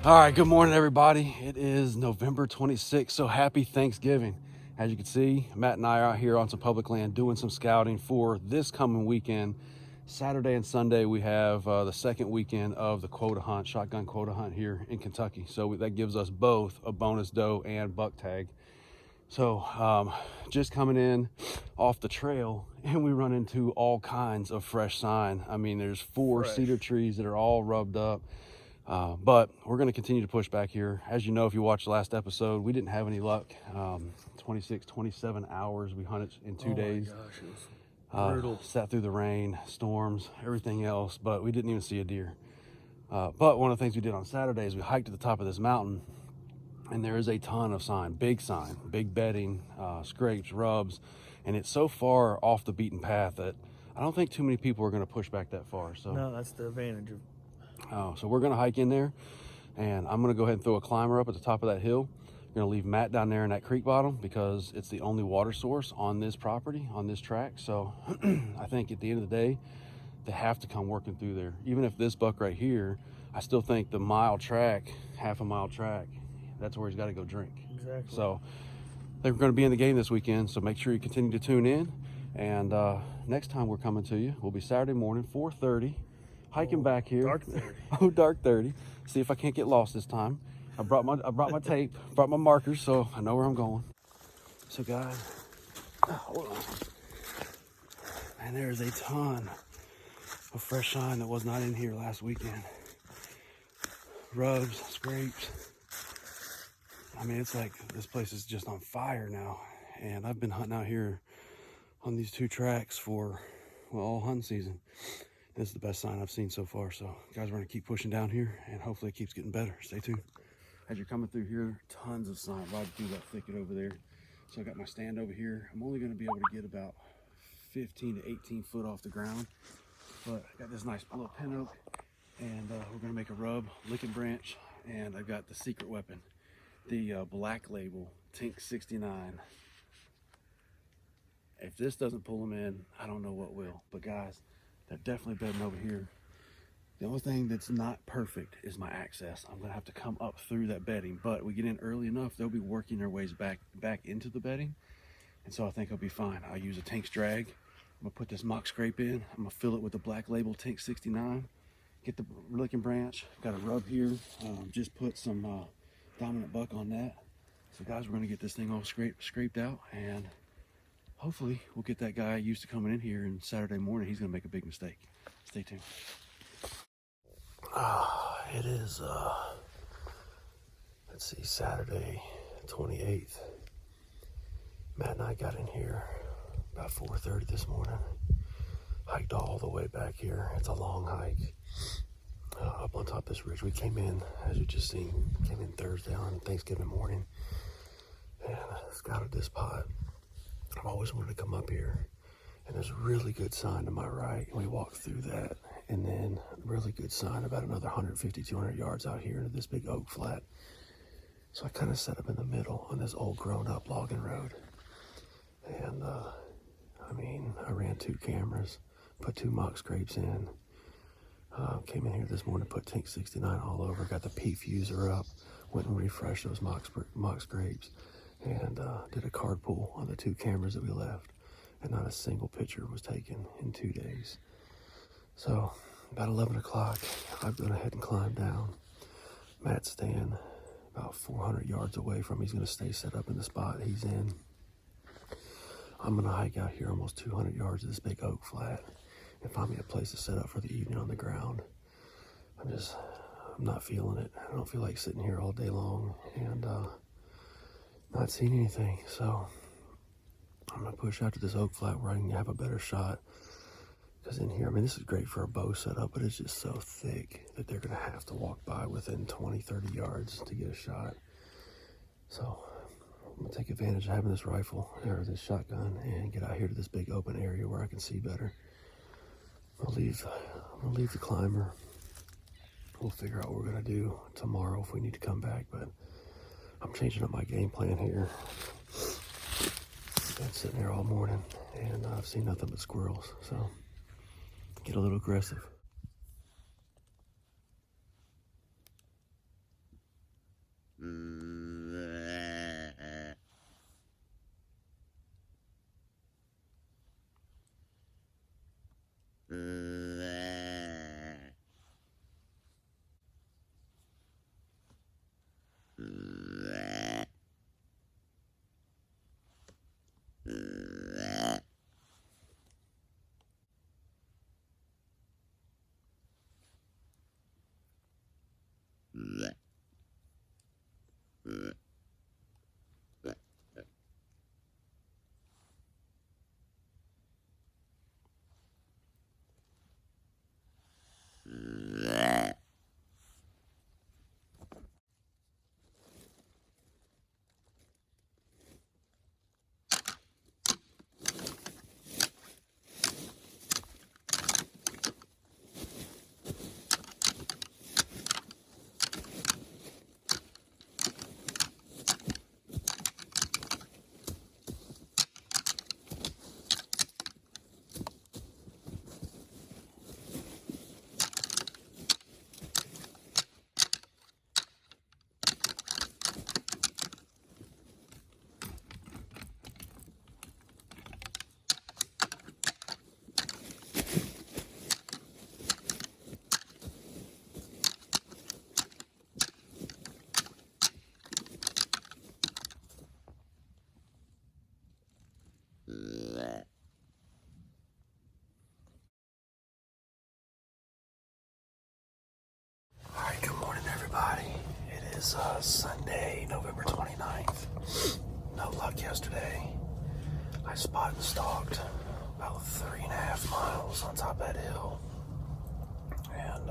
All right, good morning, everybody. It is November 26th, so happy Thanksgiving. As you can see, Matt and I are out here on some public land doing some scouting for this coming weekend. Saturday and Sunday, we have the second weekend of the quota hunt, shotgun quota hunt here in Kentucky. So that gives us both a bonus doe and buck tag. So just coming in off the trail, and we run into all kinds of fresh sign. I mean, there's four cedar trees that are all rubbed up. But we're going to continue to push back here. As you know, if you watched the last episode, we didn't have any luck. 26, 27 hours we hunted in 2 days. Oh my gosh, it was brutal. Sat through the rain, storms, everything else, but we didn't even see a deer. But one of the things we did on Saturday is we hiked to the top of this mountain, and there is a ton of sign, big bedding, scrapes, rubs, and it's so far off the beaten path that I don't think too many people are going to push back that far. So no, that's the advantage of. So we're going to hike in there, and I'm going to go ahead and throw a climber up at the top of that hill. I'm going to leave Matt down there in that creek bottom because it's the only water source on this property, on this track. So I think at the end of the day, they have to come working through there. Even if this buck right here, I still think the mile track, half a mile track, that's where he's got to go drink. Exactly. So they're going to be in the game this weekend, so make sure you continue to tune in. And next time we're coming to you will be Saturday morning, 4:30. Hiking back here. Dark 30. Oh, dark 30. See if I can't get lost this time. I brought my tape, brought my markers, so I know where I'm going. So guys, hold on. Man, there's a ton of fresh sign that was not in here last weekend. Rubs, scrapes. I mean, it's like this place is just on fire now. And I've been hunting out here on these two tracks for, well, all hunting season. This is the best sign I've seen so far. So guys, we're gonna keep pushing down here and hopefully it keeps getting better. Stay tuned. As you're coming through here, tons of sign right through that thicket over there. So I got my stand over here. I'm only gonna be able to get about 15 to 18 foot off the ground, but I got this nice little pin oak, and we're gonna make a rub, licking branch, and I've got the secret weapon, the black label Tink 69. If this doesn't pull them in, I don't know what will. But guys, they're definitely bedding over here. The only thing that's not perfect is my access. I'm gonna have to come up through that bedding, but we get in early enough, they'll be working their ways back into the bedding. And so I think I'll be fine. I'll use a Tink's drag. I'm gonna put this mock scrape in. I'm gonna fill it with the black label Tink 69. Get the licking branch. Got a rub here. Just put some dominant buck on that. So guys, we're gonna get this thing all scraped out, and hopefully we'll get that guy used to coming in here, and Saturday morning he's gonna make a big mistake. Stay tuned. It is let's see, Saturday 28th. Matt and I got in here about 4:30 this morning. Hiked all the way back here. It's a long hike up on top of this ridge. We came in, as you just seen, came in Thursday on Thanksgiving morning and scouted this spot. I've always wanted to come up here, and there's a really good sign to my right. We walked through that, and then a really good sign about another 150, 200 yards out here into this big oak flat. So I kind of set up in the middle on this old grown-up logging road. And I mean, I ran 2 cameras, put 2 mock scrapes in. Came in here this morning, put Tink 69 all over, got the P fuser up, went and refreshed those mock scrapes, and did a card pull on the 2 cameras that we left, and not a single picture was taken in 2 days. So about 11 o'clock, I've gone ahead and climbed down. Matt's staying about 400 yards away from me. He's going to stay set up in the spot he's in. I'm going to hike out here almost 200 yards of this big oak flat and find me a place to set up for the evening on the ground. I'm not feeling it. I don't feel like sitting here all day long and not seeing anything. So I'm going to push out to this oak flat where I can have a better shot. Because in here, I mean, this is great for a bow setup, but it's just so thick that they're going to have to walk by within 20, 30 yards to get a shot. So I'm going to take advantage of having this rifle, or this shotgun, and get out here to this big open area where I can see better. I'm going to leave the climber. We'll figure out what we're going to do tomorrow if we need to come back, but I'm changing up my game plan here. Been sitting there all morning, and I've seen nothing but squirrels, so get a little aggressive. is Sunday, November 29th. No luck yesterday. I spot and stalked about 3.5 miles on top of that hill. And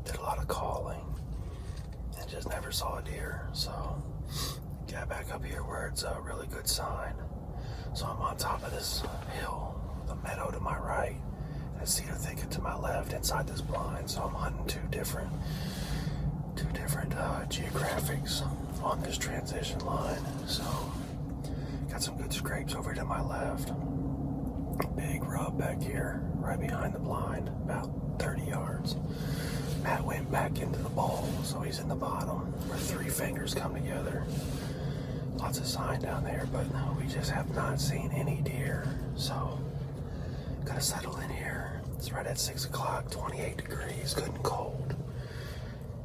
did a lot of calling and just never saw a deer. So got back up here where it's a really good sign. So I'm on top of this hill, the meadow to my right, and a cedar thicket to my left inside this blind. So I'm hunting two different geographics on this transition line. So got some good scrapes over to my left. Big rub back here, right behind the blind, about 30 yards. Matt went back into the bowl, so he's in the bottom where 3 fingers come together. Lots of sign down there, but we just have not seen any deer. So gotta settle in here. It's right at 6 o'clock, 28 degrees, good and cold.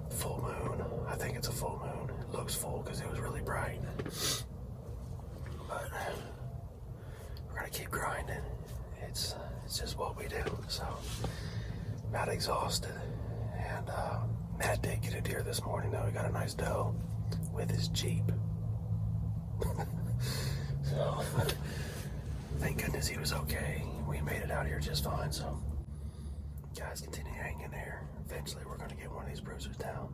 Full moon. I think it's a full moon. It looks full because it was really bright. But we're gonna keep grinding. It's just what we do. So not exhausted. And Matt did get a deer this morning though. He got a nice doe with his Jeep. So thank goodness he was okay. We made it out here just fine. So guys, continue hanging in there. Eventually we're gonna get one of these bruisers down.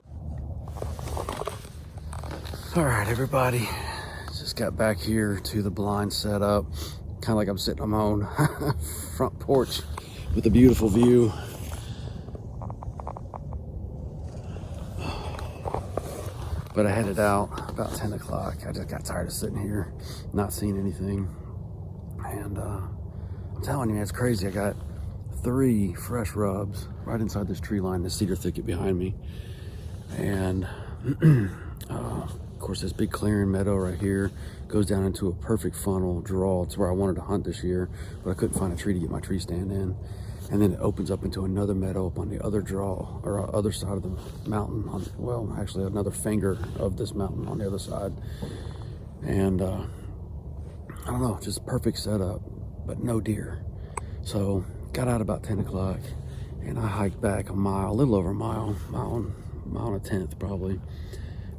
All right, everybody. Just got back here to the blind setup. Kind of like I'm sitting on my own front porch with a beautiful view. But I headed out about 10 o'clock. I just got tired of sitting here, not seeing anything. And I'm telling you, man, it's crazy. I got 3 fresh rubs right inside this tree line, this cedar thicket behind me. And of course, this big clearing meadow right here goes down into a perfect funnel draw. It's where I wanted to hunt this year, but I couldn't find a tree to get my tree stand in. And then it opens up into another meadow up on the other draw, or other side of the mountain. Well, actually another finger of this mountain on the other side. And I don't know, just perfect setup, but no deer. So got out about 10 o'clock and I hiked back a mile, a little over a mile and a tenth probably.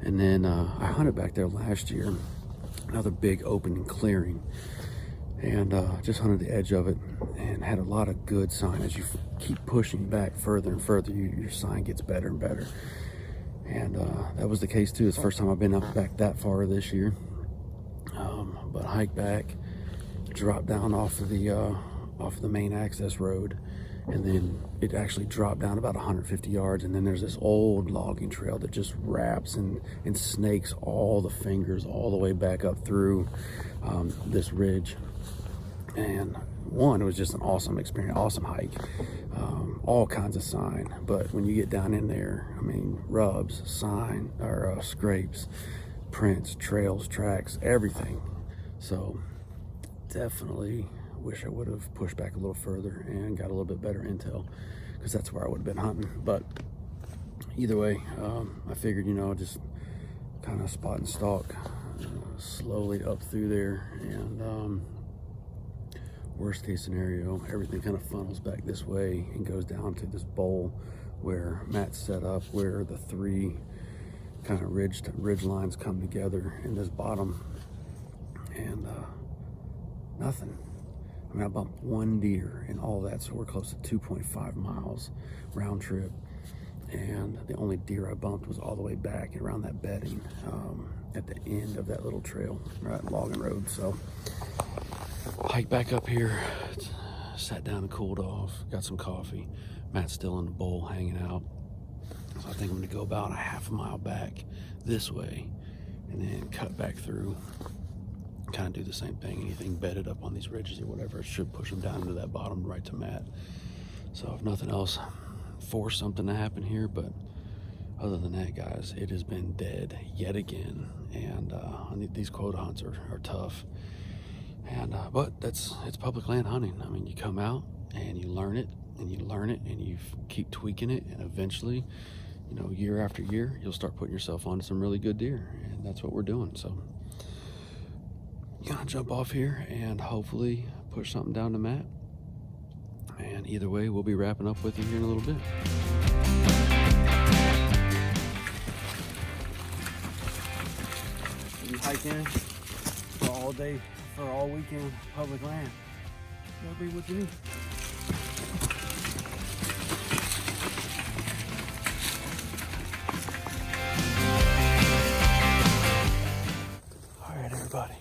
And then I hunted back there last year, another big open clearing. And just hunted the edge of it and had a lot of good sign. As you keep pushing back further and further, your sign gets better and better. And that was the case too. It's the first time I've been up back that far this year. But hiked back, dropped down off of the main access road, and then it actually dropped down about 150 yards. And then there's this old logging trail that just wraps and snakes all the fingers all the way back up through this ridge. And it was just an awesome experience, awesome hike, all kinds of sign. But when you get down in there, I mean, rubs, sign, or scrapes, prints, trails, tracks, everything. So definitely wish I would have pushed back a little further and got a little bit better intel, because that's where I would have been hunting. But either way, I figured, just kind of spot and stalk slowly up through there. And worst case scenario, everything kind of funnels back this way and goes down to this bowl where Matt's set up, where the 3 kind of ridge lines come together in this bottom. And nothing. I mean, I bumped 1 deer and all that, so we're close to 2.5 miles round trip. And the only deer I bumped was all the way back around that bedding at the end of that little trail, right, logging road. So hiked back up here, sat down and cooled off, got some coffee. Matt's still in the bowl hanging out. So I think I'm gonna go about a half a mile back this way and then cut back through, kind of do the same thing. Anything bedded up on these ridges or whatever, it should push them down into that bottom right to Matt. So if nothing else, force something to happen here. But other than that, guys, it has been dead yet again. And these quota hunts are tough. And but it's public land hunting. I mean, you come out and you learn it and you learn it and you keep tweaking it, and eventually, year after year, you'll start putting yourself onto some really good deer. And that's what we're doing. So gonna jump off here and hopefully push something down to Matt. And either way, we'll be wrapping up with you here in a little bit. hike in for all day, for all weekend public land. That'll be what you need. All right, everybody.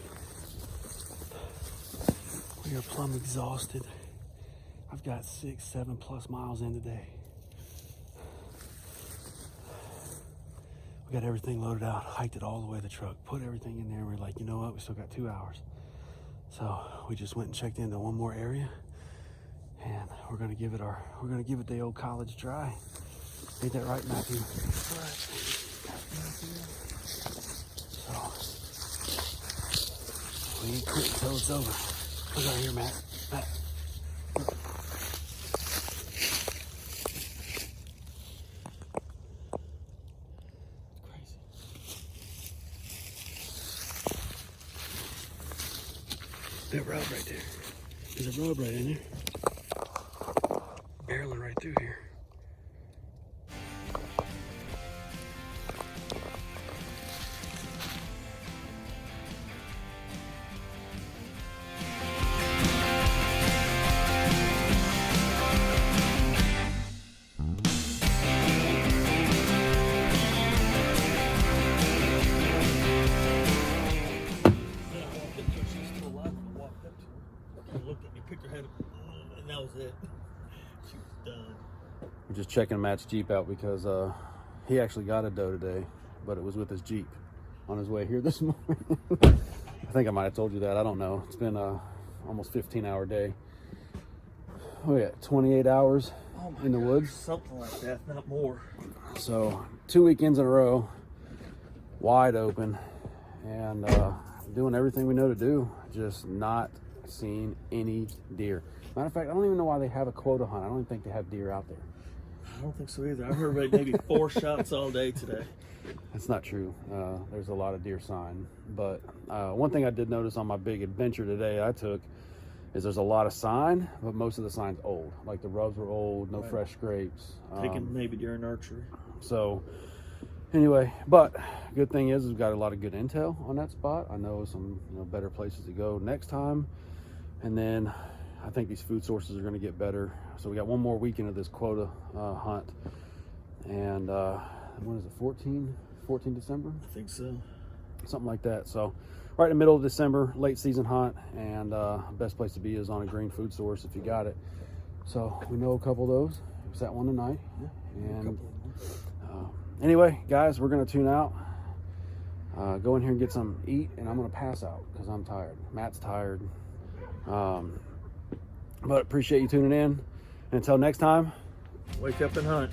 We are plumb exhausted. I've got 6, 7+ miles in today. We got everything loaded out, hiked it all the way to the truck, put everything in there, and we're like, you know what, we still got 2 hours. So we just went and checked into one more area, and we're gonna give it the old college try. Ain't that right, Matthew? Right. So we ain't quitting until it's over. Look out here, Matt. Matt. That rub right there. There's a rub right in there. Barreling right through here. We're just checking Matt's Jeep out because he actually got a doe today, but it was with his Jeep on his way here this morning. I think I might have told you that. I don't know. It's been a almost 15-hour day. Oh yeah, 28 hours in the woods. Something like that, not more. So 2 weekends in a row, wide open, and doing everything we know to do, just not seeing any deer. Matter of fact, I don't even know why they have a quota hunt. I don't even think they have deer out there. I don't think so either. I heard maybe 4 shots all day today. That's not true. There's a lot of deer sign. But one thing I did notice on my big adventure today I took is there's a lot of sign, but most of the sign's old. Like the rubs were old, no fresh scrapes. Taken maybe during archery. So anyway, but good thing is we've got a lot of good intel on that spot. I know some better places to go next time. And then I think these food sources are going to get better. So we got one more weekend of this quota hunt. And when is it, 14 December? I think so. Something like that. So right in the middle of December, late season hunt. And best place to be is on a green food source if you got it. So we know a couple of those. We set one tonight. Yeah, and anyway, guys, we're going to tune out. Go in here and get some eat. And I'm going to pass out because I'm tired. Matt's tired. But appreciate you tuning in. And until next time, wake up and hunt.